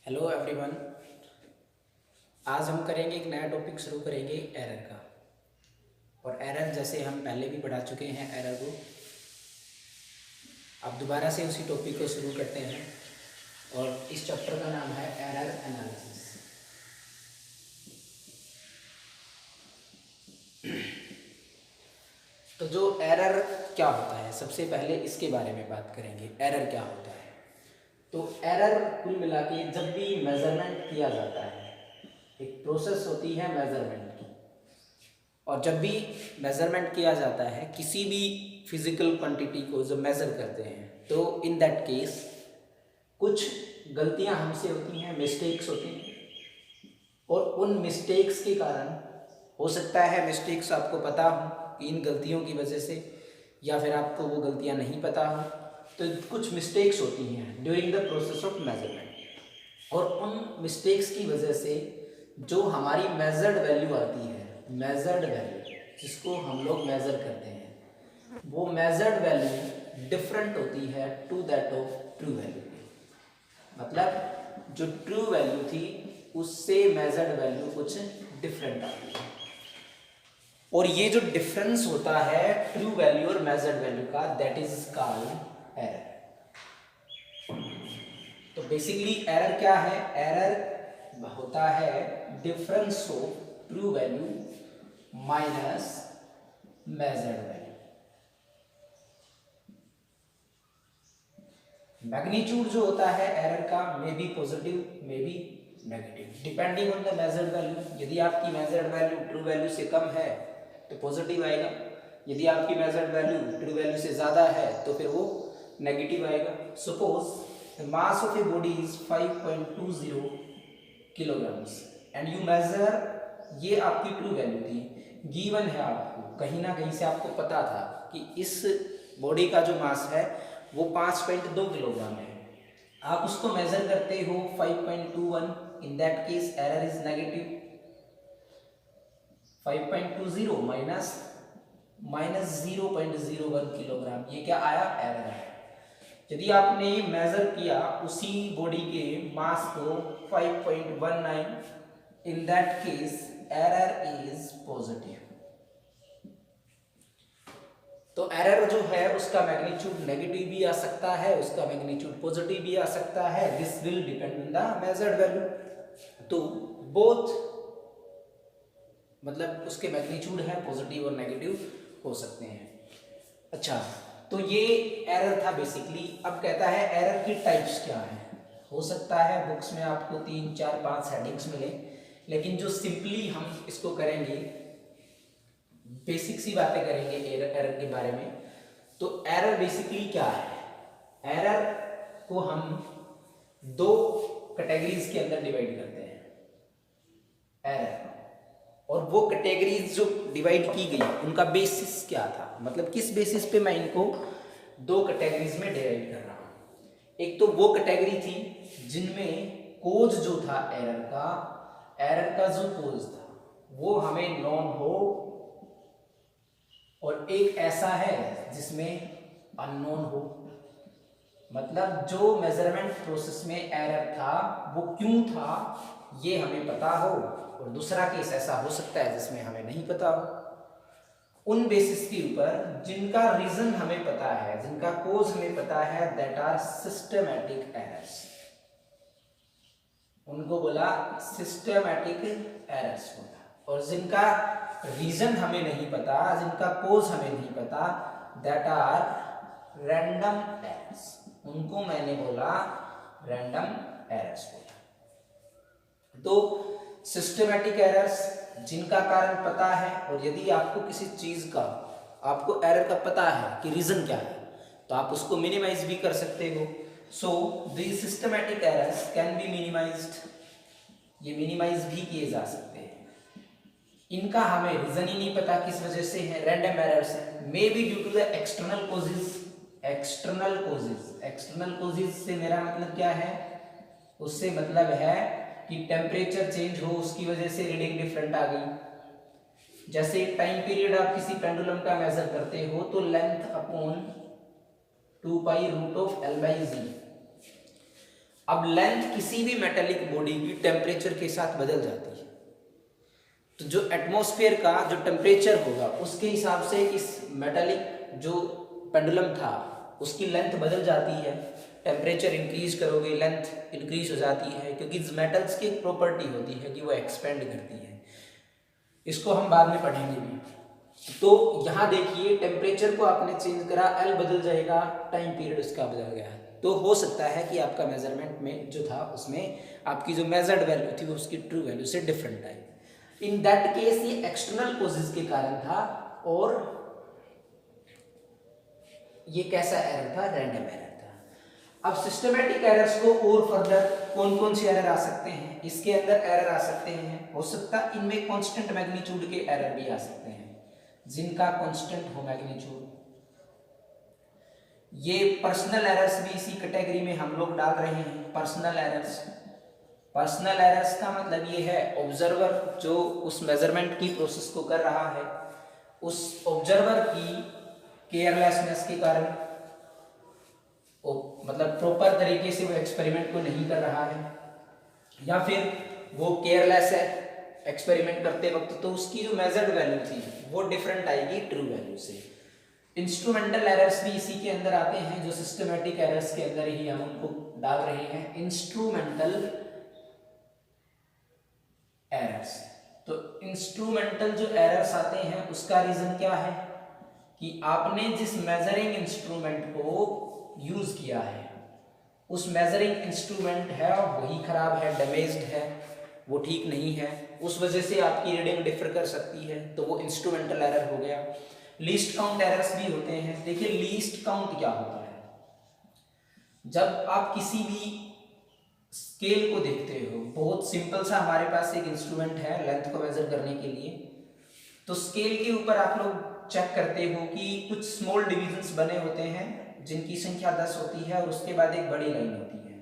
Hello everyone. आज हम करेंगे एक नया टॉपिक शुरू करेंगे एरर का। और एरर जैसे हम पहले भी पढ़ा चुके हैं एरर को, अब दोबारा से उसी टॉपिक को शुरू करते हैं। और इस चैप्टर का नाम है एरर एनालिसिस। तो जो एरर क्या होता है, सबसे पहले इसके बारे में बात करेंगे। एरर क्या होता है? तो एरर कुल मिला के जब भी मेजरमेंट किया जाता है, एक प्रोसेस होती है मेजरमेंट की, और जब भी मेजरमेंट किया जाता है किसी भी फिजिकल क्वांटिटी को जब मेजर करते हैं, तो इन दैट केस कुछ गलतियां हमसे होती हैं, मिस्टेक्स होती हैं। और उन मिस्टेक्स के कारण हो सकता है मिस्टेक्स आपको पता हो कि इन गलतियों की वजह से, या फिर आपको वो गलतियां नहीं पता हो, तो कुछ मिस्टेक्स होती हैं during the process of measurement. और उन मिस्टेक्स की वजह से जो हमारी मेजर्ड वैल्यू आती है, मेजर्ड वैल्यू जिसको हम लोग मेजर करते हैं, वो मेजर्ड वैल्यू डिफरेंट होती है to that of true value. मतलब जो ट्रू वैल्यू थी उससे मेजर्ड वैल्यू कुछ डिफरेंट आती है। और ये जो डिफरेंस होता है ट्रू वैल्यू और मेजर्ड वैल्यू का, दैट इज कॉल्ड एरर। तो बेसिकली एरर क्या है? एरर होता है difference of true value minus measured value. Magnitude जो होता है एरर का, may be positive may be negative, depending on the measured value. यदि आपकी मेजर्ड वैल्यू ट्रू वैल्यू से कम है तो पॉजिटिव आएगा, यदि आपकी मेजर्ड वैल्यू ट्रू वैल्यू से ज़्यादा है तो फिर वो नेगेटिव आएगा। Suppose the mass of a body is 5.20 kilograms and you measure, ये आपकी ट्रू वैल्यू थी, गिवन है आपको, कहीं ना कहीं से आपको पता था कि इस बॉडी का जो मास है वो 5.2 किलोग्राम है। आप उसको मेजर करते हो 5.21, in that case error is negative. 5.20 minus 0.01 kilogram, ये क्या आया? एरर है। यदि आपने मेजर किया उसी बॉडी के मास को 5.19, in that case error is positive. तो एरर जो है उसका मैग्नीट्यूड नेगेटिव भी आ सकता है, उसका मैग्नीट्यूड पॉजिटिव भी आ सकता है। This will depend on the measured value. तो बोथ मतलब उसके मैग्नीट्यूड है पॉजिटिव और नेगेटिव हो सकते हैं। अच्छा, तो ये एरर था बेसिकली। अब कहता है एरर की टाइप्स क्या है। हो सकता है बुक्स में आपको 3, 4, 5 हेडिंग्स मिले, लेकिन जो सिंपली हम इसको करेंगे, बेसिक सी बातें करेंगे एरर के बारे में। तो एरर बेसिकली क्या है? एरर को हम दो कैटेगरीज के अंदर डिवाइड करते हैं एरर। और वो कैटेगरीज जो डिवाइड की गई उनका बेसिस क्या था, मतलब किस बेसिस पे मैं इनको दो कैटेगरीज में डिवाइड कर रहा हूं। एक तो वो कैटेगरी थी जिनमें कोज जो था एरर का जो कोज था वो हमें नॉन हो, और एक ऐसा है जिसमें अननोन हो। मतलब जो मेजरमेंट प्रोसेस में एरर था वो क्यों था ये हमें पता हो, और दूसरा केस ऐसा हो सकता है जिसमें हमें नहीं पता हो। उन बेसिस के ऊपर जिनका रीजन हमें पता है, जिनका कोज हमें पता है, दैट आर सिस्टमैटिक एरर्स। उनको बोला सिस्टमैटिक एरर्स बोला। और जिनका रीजन हमें नहीं पता, जिनका कोज हमें नहीं पता, दैट आर रैंडम एरर्स। उनको मैंने बोला रैंडम एरर्स बोला। तो सिस्टमैटिक एरर्स जिनका कारण पता है, और यदि आपको किसी चीज का, आपको एरर का पता है कि रीजन क्या है, तो आप उसको मिनिमाइज भी कर सकते हो। So these systematic errors can be minimised, ये मिनिमाइज भी किए जा सकते हैं। इनका हमें रीजन ही नहीं पता किस वजह से है, रैंडम एरर्स है। May be due to the external causes. External causes, external causes से मेरा मतलब क्या है? उससे मतलब है कि टेम्परेचर चेंज हो, उसकी वजह से रीडिंग डिफरेंट आ गई। जैसे टाइम पीरियड आप किसी पेंडुलम का मेजर करते हो तो length upon 2 pi root of L/G। अब लेंथ किसी भी मेटेलिक बॉडी की टेम्परेचर के साथ बदल जाती है, तो जो एटमॉस्फेयर का जो टेम्परेचर होगा उसके हिसाब से इस मेटेलिक जो पेंडुलम था उसकी लेंथ बदल जाती है। टेम्परेचर इंक्रीज करोगे लेंथ इंक्रीज हो जाती है, क्योंकि मेटल्स की एक प्रॉपर्टी होती है कि वो एक्सपेंड करती है। इसको हम बाद में पढ़ेंगे भी। तो यहाँ देखिए टेम्परेचर को आपने चेंज करा, एल बदल जाएगा, टाइम पीरियड उसका बदल गया। तो हो सकता है कि आपका मेजरमेंट में जो था उसमें आपकी जो मेजर्ड वैल्यू थी वो उसकी ट्रू वैल्यू से different I. In that case ये एक्सटर्नल कॉजेज के कारण था, और ये कैसा एरर था? रैंडम एरर था। अब सिस्टमैटिक एरर्स को और फर्दर कौन कौन से एरर आ सकते हैं? इसके अंदर एरर आ सकते हैं, हो सकता है इनमें कांस्टेंट मैग्नीट्यूड के एरर भी आ सकते हैं, जिनका कांस्टेंट हो मैग्नीट्यूड। ये पर्सनल एरर्स भी इसी कैटेगरी में हम लोग डाल रहे हैं। पर्सनल एरर्स, पर्सनल एरर्स का मतलब ये है ऑब्जर्वर जो उस मेजरमेंट की प्रोसेस को कर रहा है, उस ऑब्जर्वर की केयरलेसनेस के कारण, मतलब प्रॉपर तरीके से वो एक्सपेरिमेंट को नहीं कर रहा है, या फिर वो केयरलेस है एक्सपेरिमेंट करते वक्त, तो उसकी जो मेजर्ड वैल्यू थी वो डिफरेंट आएगी ट्रू वैल्यू से। इंस्ट्रूमेंटल एरर्स भी इसी के अंदर आते हैं, जो सिस्टमैटिक एरर्स के अंदर ही हम उनको डाल रहे हैं, इंस्ट्रूमेंटल एरर्स। तो इंस्ट्रूमेंटल जो एरर्स आते हैं उसका रीजन क्या है कि आपने जिस मेजरिंग इंस्ट्रूमेंट को यूज किया है उस मेजरिंग इंस्ट्रूमेंट है वही खराब है, डैमेज्ड है, वो ठीक नहीं है, उस वजह से आपकी रीडिंग डिफर कर सकती है, तो वो इंस्ट्रूमेंटल एरर हो गया। लीस्ट काउंट एरर्स भी होते हैं। देखिए लीस्ट काउंट क्या होता है? जब आप किसी भी स्केल को देखते हो, बहुत सिंपल सा हमारे पास एक इंस्ट्रूमेंट है लेंथ को मेजर करने के लिए, तो स्केल के ऊपर आप लोग चेक करते हो कि कुछ स्मॉल डिविजन्स बने होते हैं जिनकी संख्या 10 होती है, और उसके बाद एक बड़ी लाइन होती है।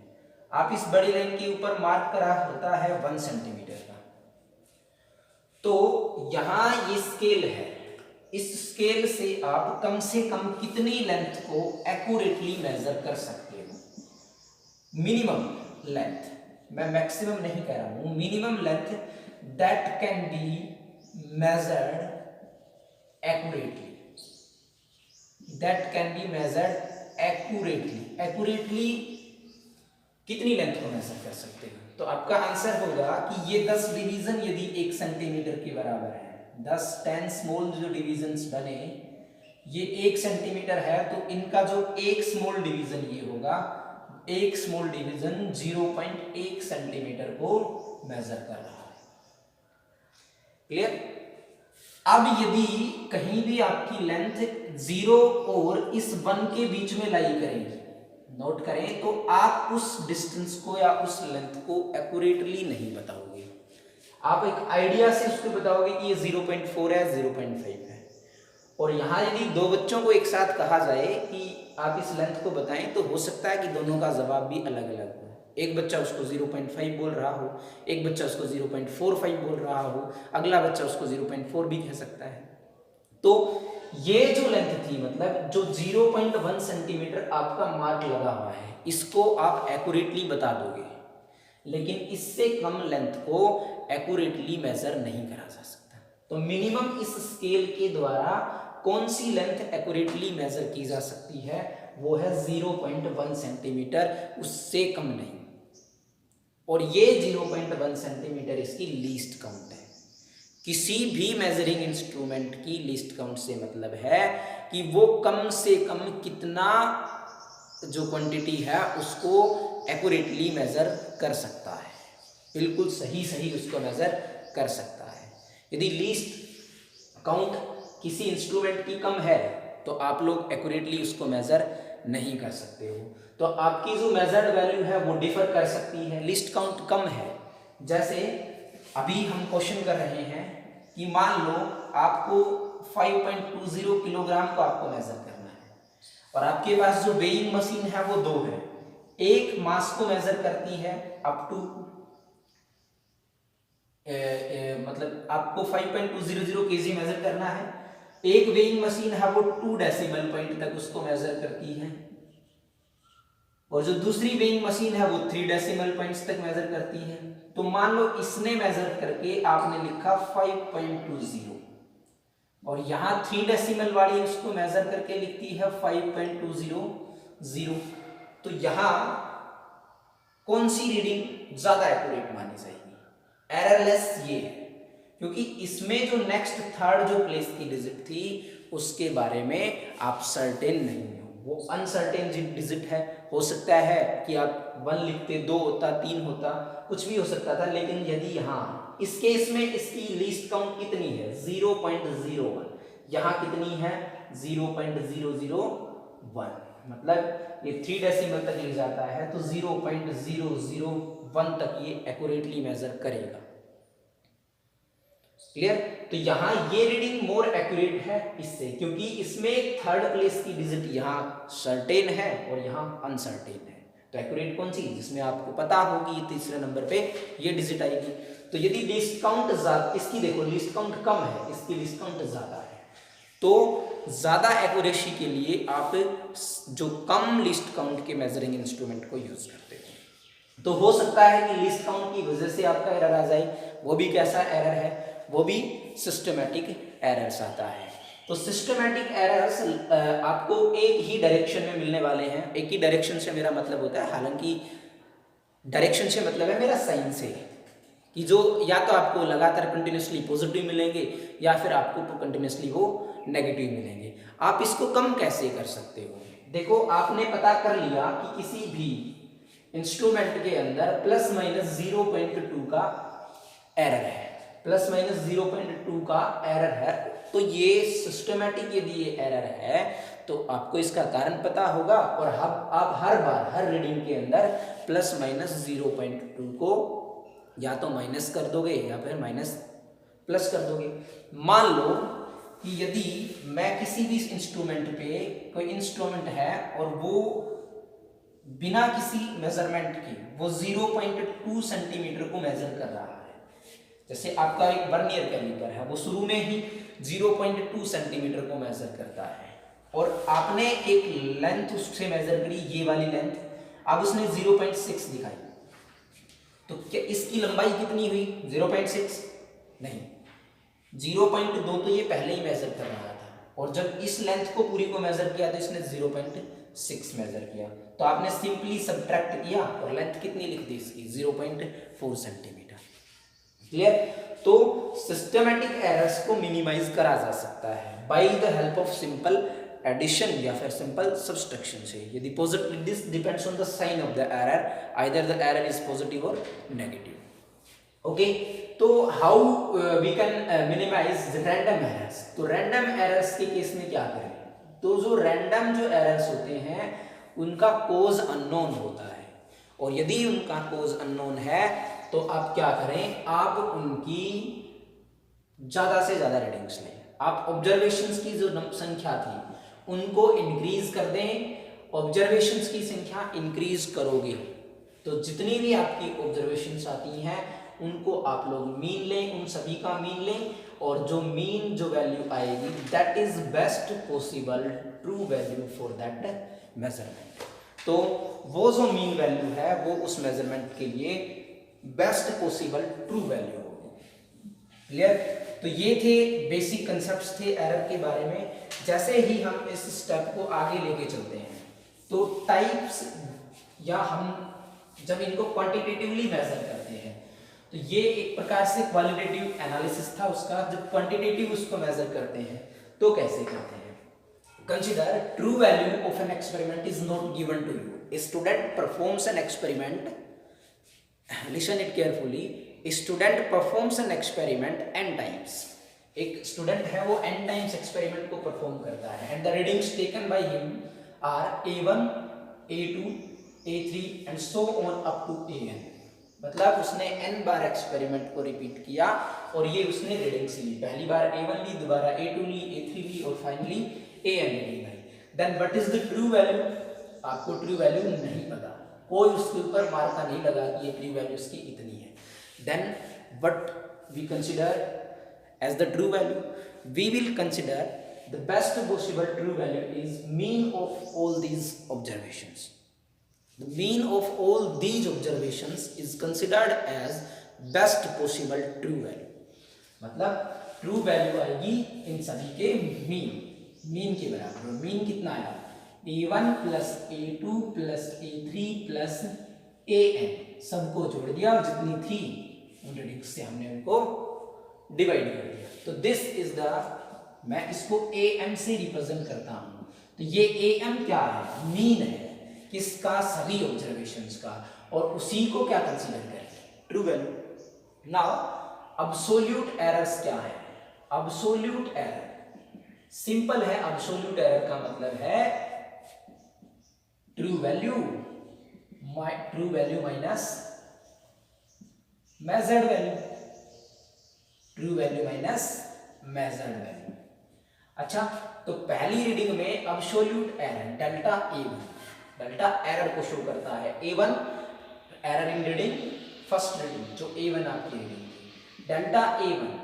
आप इस बड़ी लाइन के ऊपर मार्क करा होता है 1 सेंटीमीटर का। तो यहाँ ये स्केल है, इस स्केल से आप कम से कम कितनी लेंथ को एक्यूरेटली मेजर कर सकते हो? मिनिमम लेंथ, मैं मैक्सिमम नहीं कह रहा हूं, minimum length that can be measured accurately, that can be measured accurately. Accurately कितनी लेंथ को मेजर कर सकते हो? तो आपका आंसर होगा कि ये 10 डिवीजन यदि 1 सेंटीमीटर के बराबर है, 10 स्मॉल जो डिवीजन्स बने ये 1 सेंटीमीटर है, तो इनका जो एक स्मॉल डिवीजन ये होगा, एक स्मॉल डिवीजन 0.1 सेंटीमीटर को मेजर कर रहा है। क्लियर? अब यदि कहीं भी आपकी लेंथ 0 और इस 1 के बीच में लाई करेगी, नोट करें, तो आप उस डिस्टेंस को या उस लेंथ को एक्यूरेटली नहीं बताओगे, आप एक आइडिया से उसको बताओगे कि ये 0.4 है, 0.5 है। और यहाँ यदि दो बच्चों को एक साथ कहा जाए कि आप इस लेंथ को बताएं, तो हो सकता है कि दोनों का जवाब भी अलग अलग हो। एक बच्चा उसको 0.5 बोल रहा हो, एक बच्चा उसको 0.45 बोल रहा हो, अगला बच्चा उसको 0.4 भी कह सकता है। तो ये जो लेंथ थी, मतलब जो 0.1 सेंटीमीटर आपका मार्क लगा हुआ है, इसको आप एक्यूरेटली बता दोगे, लेकिन इससे कम लेंथ को एक्यूरेटली मेजर नहीं करा जा सकता। तो मिनिमम इस स्केल के द्वारा कौन सी लेंथ एक्यूरेटली मेजर की जा सकती है, वो है 0.1 सेंटीमीटर, उससे कम नहीं। और ये 0.1 सेंटीमीटर इसकी लीस्ट काउंट है। किसी भी मेजरिंग इंस्ट्रूमेंट की लीस्ट काउंट से मतलब है कि वो कम से कम कितना जो क्वांटिटी है उसको एक्यूरेटली मेजर कर सकता है, बिल्कुल सही उसको मेजर कर सकता है। यदि लीस्ट काउंट किसी इंस्ट्रूमेंट की कम है तो आप लोग एक्यूरेटली उसको मेजर नहीं कर सकते हो। तो आपकी जो मेजर्ड वैल्यू है वो डिफर कर सकती है, लिस्ट काउंट कम है। जैसे अभी हम क्वेश्चन कर रहे हैं कि मान लो आपको 5.20 किलोग्राम को आपको मेजर करना है, और आपके पास जो वेइंग मशीन है वो 2 है। एक मास को मेजर करती है अप टू मतलब आपको 5.200 kg मेजर करना है। एक वेइंग मशीन है वो 2 डेसिमल पॉइंट तक उसको मेजर करती है। और जो दूसरी वेइंग मशीन है वो 3 डेसिमल पॉइंट्स तक मेजर करती है। तो मान लो इसने मेजर करके आपने लिखा 5.20 और यहाँ 3 डेसिमल वाली उसको मेजर करके लिखती है 5.200। तो यहाँ कौन सी रीडिंग ज्यादा एक्यूरेट मानी जाएगी? एररलेस ये है, क्योंकि इसमें जो नेक्स्ट थर्ड जो प्लेस की डिजिट थी उसके बारे में आप सर्टेन नहीं हो, वो अनसर्टेन डिजिट है। हो सकता है कि आप 1 लिखते 2 होता 3 होता, कुछ भी हो सकता था। लेकिन यदि यहाँ इस केस में इसकी लीस्ट काउंट कितनी है 0.01, यहाँ कितनी है 0.001, मतलब ये 3 डेसिमल तक ले जाता है तो 0.001 तक ये एक्यूरेटली मेजर करेगा। क्लियर? तो यहां ये रीडिंग मोर एक्यूरेट है इससे, क्योंकि इसमें थर्ड प्लेस की डिजिट यहां सर्टेन है और यहां अनसर्टेन है। तो एक्यूरेट कौन सी? जिसमें आपको पता होगी तीसरे नंबर पे ये डिजिट आएगी। तो यदि लिस्ट काउंट ज्यादा, इसकी देखो लिस्ट काउंट कम है, इसकी लिस्ट काउंट ज्यादा है, तो ज्यादा एक्यूरेसी के लिए आप जो कम लिस्ट काउंट के मेजरिंग इंस्ट्रूमेंट को यूज करते हो। तो हो सकता है कि लिस्ट काउंट की वजह से आपका एरर आ जाए, वो भी कैसा एरर है? वो भी सिस्टमैटिक एरर्स आता है। तो सिस्टमैटिक एरर्स आपको एक ही डायरेक्शन में मिलने वाले हैं। एक ही डायरेक्शन से मेरा मतलब होता है, हालांकि डायरेक्शन से मतलब है मेरा साइन से, कि जो या तो आपको लगातार कंटिन्यूसली पॉजिटिव मिलेंगे या फिर आपको कंटिन्यूसली वो नेगेटिव मिलेंगे। आप इसको कम कैसे कर सकते हो? देखो, आपने पता कर लिया कि किसी भी इंस्ट्रूमेंट के अंदर प्लस माइनस 0.2 का एरर है, प्लस माइनस 0.2 का एरर है। तो ये सिस्टमैटिक यदि ये एरर है तो आपको इसका कारण पता होगा, और आप हर बार हर रीडिंग के अंदर प्लस माइनस 0.2 को या तो माइनस कर दोगे या फिर माइनस प्लस कर दोगे। मान लो कि यदि मैं किसी भी इंस्ट्रूमेंट पे, कोई इंस्ट्रूमेंट है और वो बिना किसी मेजरमेंट के वो 0.2 सेंटीमीटर को मेजर कर रहा है। जैसे आपका एक वर्नियर कैलिपर है, वो शुरू में ही 0.2 सेंटीमीटर को मेजर करता है, और आपने एक लेंथ उससे मेजर करी, ये वाली लेंथ, अब उसने 0.6 दिखाई, तो क्या इसकी लंबाई कितनी हुई? 0.6 नहीं, 0.2 तो ये पहले ही मेजर कर रहा था, और जब इस लेंथ को पूरी को मेजर किया तो इसने 0.6 मेजर किया। तो आपने सिंपली सब्ट्रैक्ट किया और लेंथ कितनी लिख दी इसकी? 0.4 सेंटीमीटर। क्लियर? तो सिस्टमैटिक एरर्स को मिनिमाइज करा जा सकता है by the help of simple addition या फिर सिंपल सब्सट्रैक्शन से। यदि positive, this depends on the sign of the error, either the error is positive और नेगेटिव। ओके, तो how we can minimise random errors? तो रैंडम एरर्स के case में क्या करें? तो जो रैंडम जो एरर्स होते हैं उनका कोज अननोन होता है, और यदि उनका कोज अननोन है तो आप क्या करें? आप उनकी ज्यादा से ज्यादा रीडिंग्स लें। आप ऑब्जर्वेशंस की जो संख्या थी उनको इंक्रीज कर दें। ऑब्जर्वेशंस की संख्या इंक्रीज करोगे तो जितनी भी आपकी ऑब्जर्वेशंस आती हैं उनको आप लोग मीन लें, उन सभी का मीन लें, और जो मीन जो वैल्यू आएगी that is best possible true value for that measurement. तो वो जो मीन वैल्यू है वो उस मेजरमेंट के लिए बेस्ट पॉसिबल ट्रू वैल्यू होगी। क्लियर? तो ये थे बेसिक कंसेप्ट्स थे एरर के बारे में। जैसे ही हम इस स्टेप को आगे लेके चलते हैं तो टाइप्स, या हम जब इनको क्वांटिटेटिवली मेजर करते हैं तो ये एक प्रकार से क्वालिटेटिव एनालिसिस था उसका। जब क्वांटिटेटिव उसको मेजर करते हैं तो कैसे करते हैं? Consider true value of an experiment is not given to you. A student performs an experiment, listen it carefully, student performs an experiment n times। एक स्टूडेंट है वो n टाइम्स एक्सपेरिमेंट को परफॉर्म करता है, and the readings taken by him are a1 a2 a3 and so on up to an। मतलब उसने n बार experiment को रिपीट किया और ये उसने रीडिंग्स ली। पहली बार a1 ली, दोबारा a2 ली, a3 ली और फाइनली an ली भाई। Then what is the true value? आपको ट्रू वैल्यू नहीं पता, कोई उसके ऊपर मार्का नहीं लगा कि ये ट्रू वैल्यू इसकी इतनी है। Then what we consider as the true value? We will consider the best possible true value is mean of all these observations. The mean of all these observations is considered as best possible true value. मतलब true value आएगी इन सभी के mean के बराबर। Mean कितना आया, a1 plus a2 plus a3 plus an, सबको जोड़ दिया और जितनी थी उन रीडिंग्स से हमने उनको डिवाइड कर दिया। तो दिस इज द, मैं इसको am से रिप्रेजेंट करता हूं। तो ये am क्या है, मीन है किसका, सभी ऑब्जर्वेशंस का, और उसी को क्या कंसीडर करें, true value. Now absolute errors क्या है, अब्सोल्यूट एरर सिंपल है। अब्सोल्यूट एरर का मतलब है true value minus measured value, true value minus measured value. अच्छा, तो पहली रीडिंग में absolute error delta A1, delta error को शो करता है। A1 error in reading, first reading जो A1 आपकी रीडिंग थी, डेल्टा A1,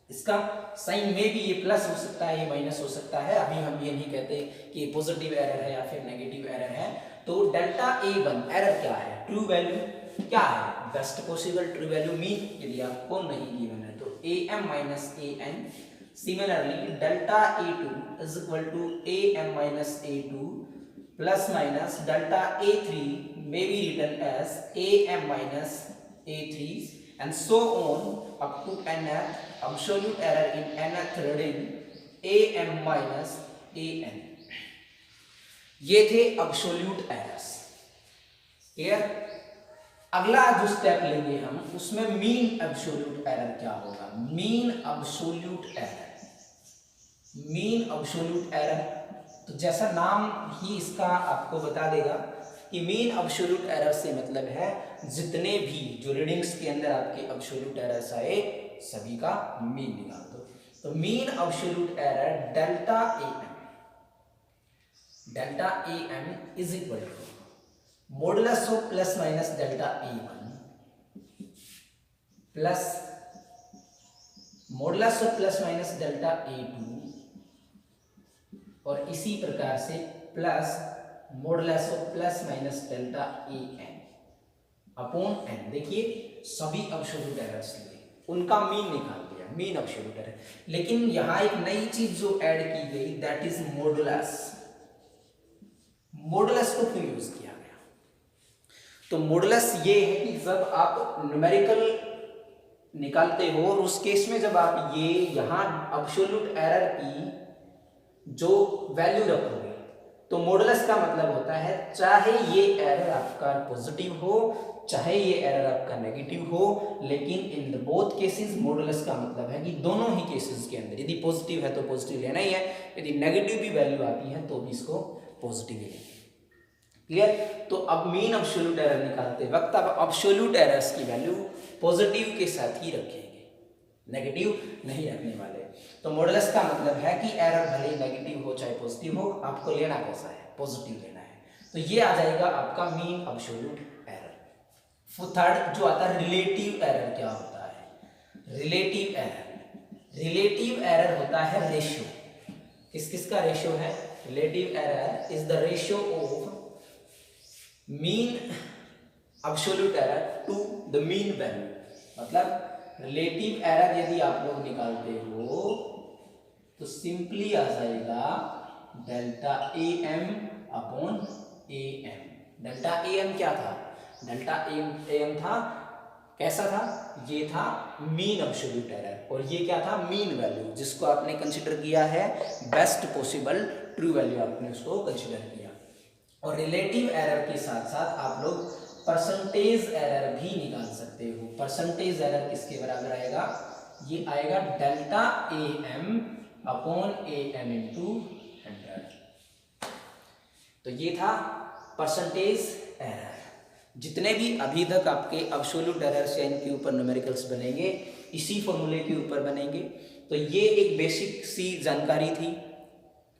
इसका साइन में भी ये प्लस हो सकता है, ये माइनस हो सकता है। अभी हम ये नहीं कहते कि ये पॉजिटिव एरर है या फिर नेगेटिव एरर है। तो डेल्टा A1 एरर क्या है, ट्रू वैल्यू क्या है, best possible true value mean, यदि आपको नहीं गिवन है तो am minus an। Similarly delta A2 is equal to am minus A2 plus minus delta A3 may be written as am minus A3 and so on up to nth absolute error in nth reading am minus an। ये थे absolute errors, clear. अगला जो step लेंगे हम उसमें mean absolute error क्या होगा, mean absolute error, mean absolute error. तो जैसा नाम ही इसका आपको बता देगा कि मीन एब्सोल्यूट एरर से मतलब है जितने भी जो रीडिंग्स के अंदर आपके एब्सोल्यूट एरर्स आए सभी का मीन निकाल दो। तो mean absolute error delta am is equal to modulus of plus minus delta A1 plus modulus of plus minus delta A2 और इसी प्रकार से plus modulus of plus minus delta an upon n। देखिए सभी absolute errors लिए उनका mean निकाल दिया, मीन एब्सोल्यूट एरर। लेकिन यहां एक नई चीज जो ऐड की गई दैट इज मॉडुलस। मॉडुलस को क्यों यूज किया गया, तो मॉडुलस ये है कि जब आप न्यूमेरिकल निकालते हो और उस केस में जब आप ये यहां एब्सोल्यूट एरर की जो वैल्यू रखोगे तो मॉडुलस का मतलब होता है चाहे ये एरर आपका पॉजिटिव हो चाहे ये एरर आपका नेगेटिव हो, लेकिन in the both cases modulus का मतलब है कि दोनों ही केसेस के अंदर यदि पॉजिटिव है तो पॉजिटिव लेना ही है, यदि नेगेटिव भी वैल्यू आती है तो भी इसको पॉजिटिव ही लेंगे। क्लियर। तो अब मीन एब्सोल्यूट एरर निकालते वक्त अब एब्सोल्यूट एरर्स की वैल्यू पॉजिटिव के साथ ही रखेंगे, नेगेटिव नहीं रखने वाले। तो मॉडुलस का मतलब है कि एरर भले ही नेगेटिव हो चाहे पॉजिटिव हो, आपको लेना कैसा है, पॉजिटिव लेना है। तो ये आ जाएगा आपका मीन एब्सोल्यूट एरर। थर्ड जो आता है रिलेटिव एरर, क्या होता है रिलेटिव एरर। रिलेटिव एरर होता है रेशियो, किस किस का रेशियो है, relative error is the ratio of mean absolute error to the mean value. मतलब रिलेटिव एरर यदि आप लोग निकालते हो तो सिंपली आ जाएगा delta am upon am। Delta am क्या था, डेल्टा am था कैसा था, ये था मीन एब्सोल्यूट एरर और ये क्या था मीन वैल्यू, जिसको आपने कंसीडर किया है बेस्ट पॉसिबल ट्रू वैल्यू, आपने उसको कंसीडर किया। और रिलेटिव एरर के साथ साथ आप लोग परसेंटेज एरर भी निकाल सकते हो। परसेंटेज एरर किसके बराबर आएगा, ये आएगा delta am upon am into 100। तो ये था परसेंटेज एरर। जितने भी अभी तक आपके एब्सोल्यूट एरर्स या इनके ऊपर न्यूमेरिकल्स बनेंगे इसी फॉर्मूले के ऊपर बनेंगे। तो ये एक बेसिक सी जानकारी थी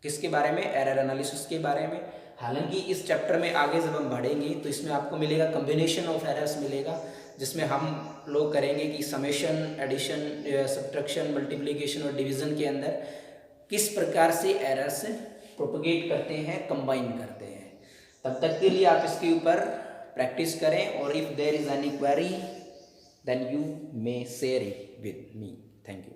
किसके बारे में, एरर एनालिसिस के बारे में। हालांकि इस चैप्टर में आगे जब हम बढ़ेंगे तो इसमें आपको मिलेगा कॉम्बिनेशन ऑफ एरर्स मिलेगा, जिसमें हम लोग करेंगे कि समेशन, एडिशन, सब्ट्रैक्शन, मल्टीप्लिकेशन और डिवीजन के अंदर किस प्रकार से एरर्स प्रोपगेट करते हैं, कंबाइन करते हैं। तब तक के लिए आप इसके ऊपर प्रैक्टिस करें, और if there is any query then you may share it with me. Thank you.